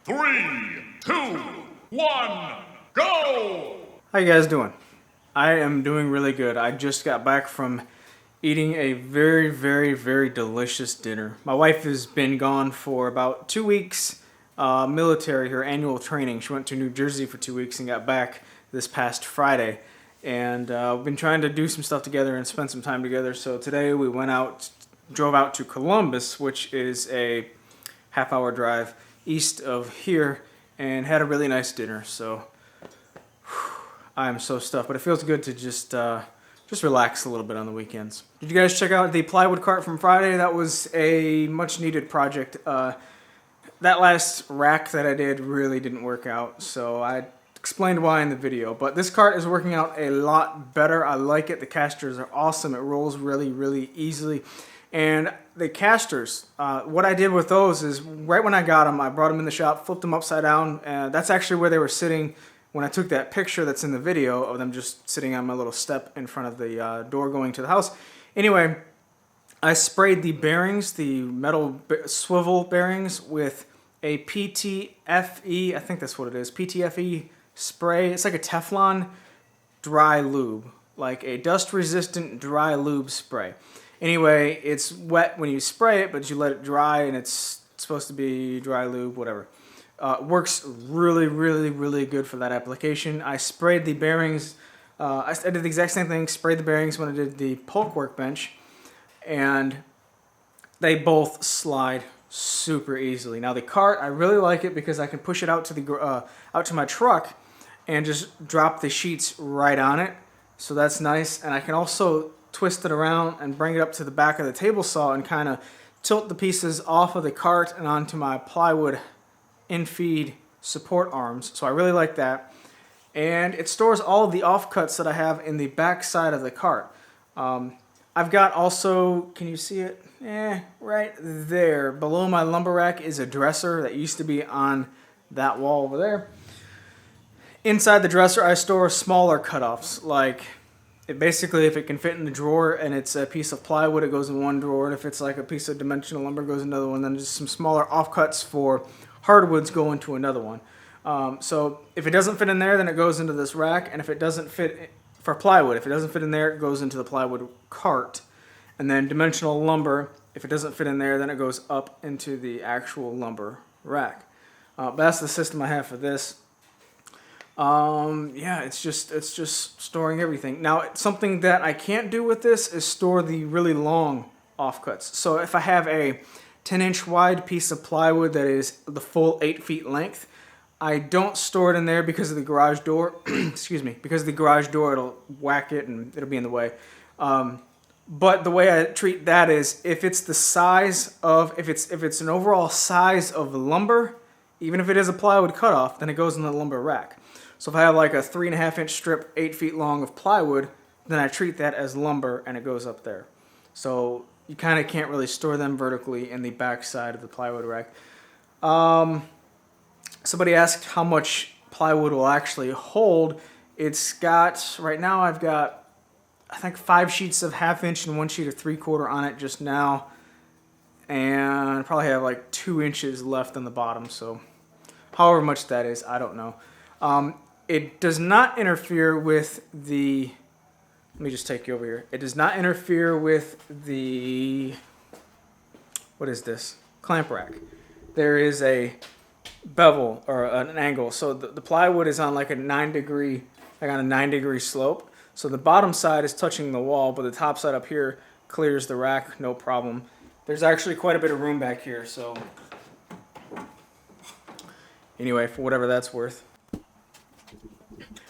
3, 2, 1, go! How you guys doing? I am doing really good. I just got back from eating a very delicious dinner. My wife has been gone for about 2 weeks, military, her annual training. She went to New Jersey for 2 weeks and got back this past Friday. And we've been trying to do some stuff together and spend some time together. So today we drove out to Columbus, which is a half-hour drive east of here, and had a really nice dinner. So I am so stuffed, but it feels good to just relax a little bit on the weekends. Did you guys check out the plywood cart from Friday? That was a much needed project. That last rack that I did really didn't work out, so I explained why in the video. But this cart is working out a lot better. I like it. The casters are awesome. It rolls really easily. And the casters, what I did with those is right when I got them, I brought them in the shop, flipped them upside down. That's actually where they were sitting when I took that picture that's in the video of them just sitting on my little step in front of the door going to the house. Anyway, I sprayed the bearings, the metal swivel bearings, with a PTFE, I think that's what it is, PTFE spray. It's like a Teflon dry lube, like a dust-resistant dry lube spray. Anyway, it's wet when you spray it, but you let it dry, and it's supposed to be dry lube, whatever. Works really good for that application. I sprayed the bearings. I did the exact same thing, sprayed the bearings when I did the Polk workbench, and they both slide super easily. Now the cart, I really like it because I can push it out to my truck and just drop the sheets right on it. So that's nice, and I can also twist it around and bring it up to the back of the table saw and kind of tilt the pieces off of the cart and onto my plywood in-feed support arms. So I really like that. And it stores all of the offcuts that I have in the back side of the cart. I've got also, can you see it? Right there. Below my lumber rack is a dresser that used to be on that wall over there. Inside the dresser I store smaller cutoffs, like basically if it can fit in the drawer and it's a piece of plywood, it goes in one drawer, and if it's like a piece of dimensional lumber, it goes in another one. Then just some smaller offcuts for hardwoods go into another one. So if it doesn't fit in there, then it goes into this rack, and if it doesn't fit for plywood, if it doesn't fit in there, it goes into the plywood cart. And then dimensional lumber, if it doesn't fit in there, then it goes up into the actual lumber rack. But that's the system I have for this. Yeah, it's just storing everything. Now, something that I can't do with this is store the really long offcuts. So if I have a 10-inch wide piece of plywood that is the full 8 feet length, I don't store it in there because of the garage door. Excuse me, because of the garage door, it'll whack it and it'll be in the way. But the way I treat that is if it's the size of, if it's an overall size of lumber, even if it is a plywood cutoff, then it goes in the lumber rack. So if I have like a 3.5-inch strip, 8 feet long of plywood, then I treat that as lumber and it goes up there. So you kind of can't really store them vertically in the back side of the plywood rack. Somebody asked how much plywood will actually hold. It's got, right now I've got, I think 5 sheets of 1/2 inch and 1 sheet of 3/4 on it just now. And I probably have like 2 inches left on the bottom. So however much that is, I don't know. It does not interfere with the, let me just take you over here. It does not interfere with the, what is this? Clamp rack. There is a bevel or an angle. So the plywood is on like a 9-degree, like on a 9-degree slope. So the bottom side is touching the wall, but the top side up here clears the rack, no problem. There's actually quite a bit of room back here, so anyway, for whatever that's worth.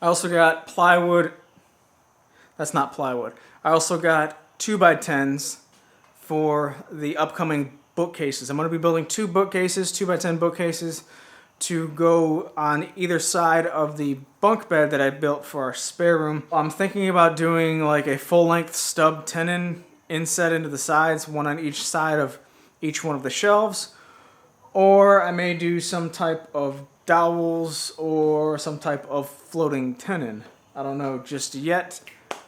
I also got plywood. That's not plywood. I also got 2x10s for the upcoming bookcases. I'm going to be building 2 bookcases, 2x10 bookcases, to go on either side of the bunk bed that I built for our spare room. I'm thinking about doing like a full-length stub tenon inset into the sides, one on each side of each one of the shelves, or I may do some type of dowels or some type of floating tenon. I don't know just yet.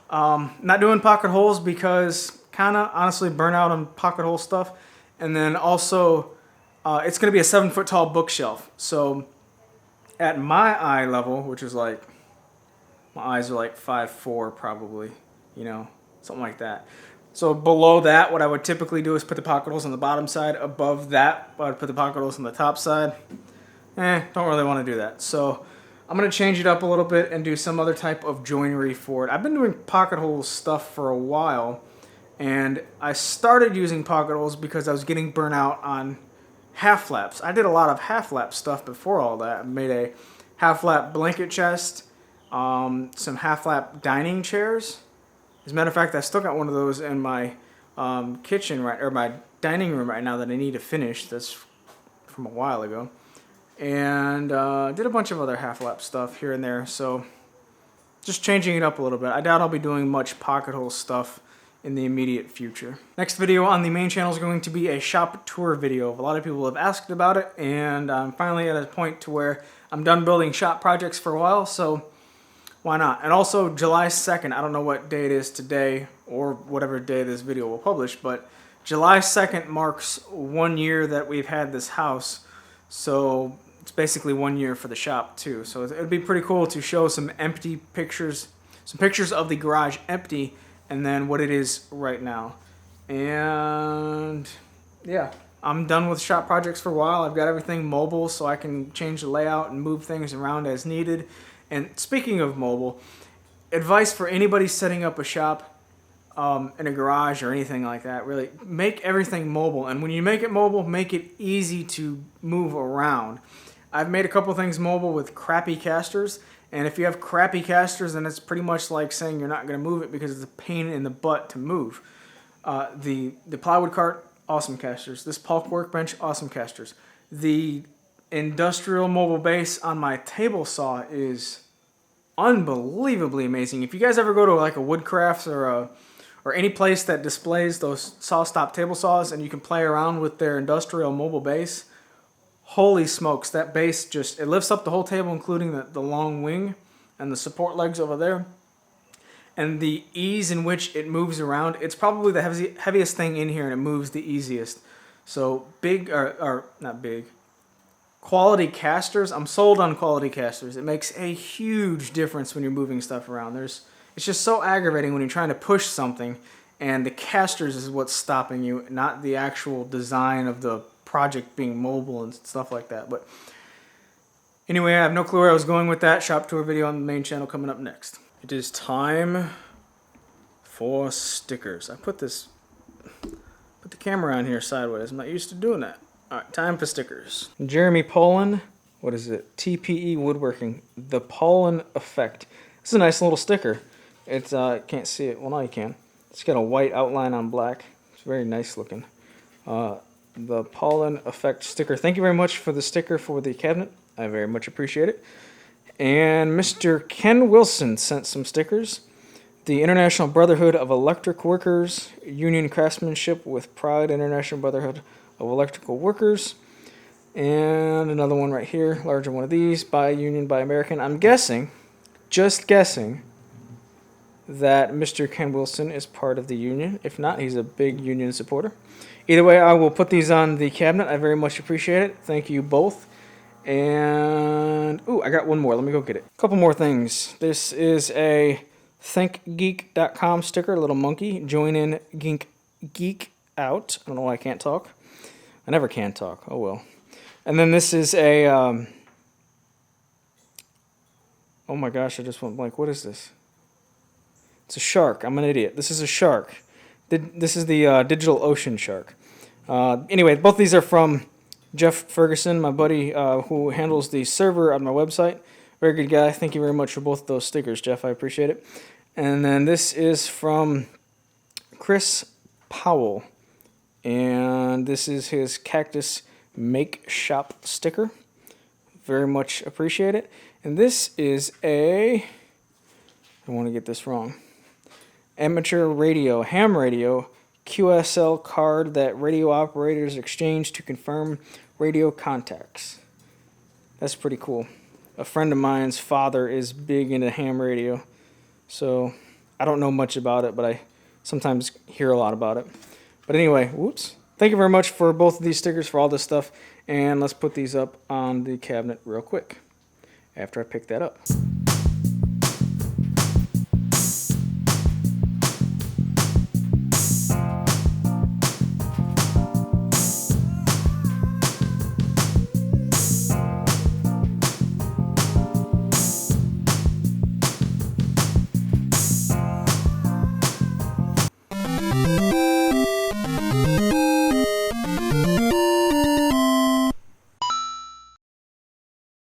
Not doing pocket holes because kind of honestly burn out on pocket hole stuff. And then also it's going to be a 7-foot tall bookshelf. So at my eye level, which is like, my eyes are like 5'4" probably, you know, something like that. So below that, what I would typically do is put the pocket holes on the bottom side. Above that, I would put the pocket holes on the top side. Don't really want to do that. So I'm going to change it up a little bit and do some other type of joinery for it. I've been doing pocket hole stuff for a while, and I started using pocket holes because I was getting burnt out on half flaps. I did a lot of half flap stuff before all that. I made a half flap blanket chest, some half flap dining chairs. As a matter of fact, I still got one of those in my kitchen or my dining room right now that I need to finish. That's from a while ago. And did a bunch of other half lap stuff here and there. So just changing it up a little bit. I doubt I'll be doing much pocket hole stuff in the immediate future. Next video on the main channel is going to be a shop tour video. A lot of people have asked about it, and I'm finally at a point to where I'm done building shop projects for a while, so why not? And also July 2nd, I don't know what day it is today or whatever day this video will publish, but July 2nd marks 1 year that we've had this house. So it's basically 1 year for the shop too. So it'd be pretty cool to show some empty pictures, some pictures of the garage empty, and then what it is right now. And yeah, I'm done with shop projects for a while. I've got everything mobile so I can change the layout and move things around as needed. And speaking of mobile, advice for anybody setting up a shop in a garage or anything like that, really make everything mobile. And when you make it mobile, make it easy to move around. I've made a couple things mobile with crappy casters, and if you have crappy casters, then it's pretty much like saying you're not going to move it because it's a pain in the butt to move. The plywood cart, awesome casters. This Polk workbench, awesome casters. The industrial mobile base on my table saw is unbelievably amazing. If you guys ever go to like a Woodcrafts or any place that displays those saw stop table saws and you can play around with their industrial mobile base, holy smokes, that base just, it lifts up the whole table, including the long wing and the support legs over there. And the ease in which it moves around, it's probably the heaviest thing in here, and it moves the easiest. So big, or not big, quality casters. I'm sold on quality casters. It makes a huge difference when you're moving stuff around. It's just so aggravating when you're trying to push something and the casters is what's stopping you, not the actual design of the project being mobile and stuff like that. But anyway, I have no clue where I was going with that. Shop tour video on the main channel coming up next. It is time for stickers. I put the camera on here sideways. I'm not used to doing that. Alright, time for stickers. Jeremy Pollan, what is it? TPE Woodworking, the Pollan Effect. This is a nice little sticker. It's, can't see it. Well, now you can. It's got a white outline on black. It's very nice looking. The Pollan Effect sticker. Thank you very much for the sticker for the cabinet. I very much appreciate it. And Mr. Ken Wilson sent some stickers. The International Brotherhood of Electric Workers, Union Craftsmanship with Pride, International Brotherhood of Electrical Workers. And another one right here, larger one of these, by Union, by American. I'm guessing, just guessing, that Mr. Ken Wilson is part of the union. If not, he's a big union supporter. Either way, I will put these on the cabinet. I very much appreciate it. Thank you both. And, ooh, I got one more. Let me go get it. A couple more things. This is a thinkgeek.com sticker, a little monkey. Join in Geek Out. I don't know why I can't talk. I never can talk. Oh, well. And then this is a, oh my gosh, I just went blank. What is this? It's a shark. I'm an idiot. This is a shark. This is the Digital Ocean Shark. Anyway, both these are from Jeff Ferguson, my buddy who handles the server on my website. Very good guy. Thank you very much for both of those stickers, Jeff. I appreciate it. And then this is from Chris Powell. And this is his Cactus Make Shop sticker. Very much appreciate it. And this is a, I don't want to get this wrong, amateur radio, ham radio, QSL card that radio operators exchange to confirm radio contacts. That's pretty cool. A friend of mine's father is big into ham radio, so I don't know much about it, but I sometimes hear a lot about it. But anyway, whoops. thank you very much for both of these stickers, for all this stuff. And let's put these up on the cabinet real quick after I pick that up.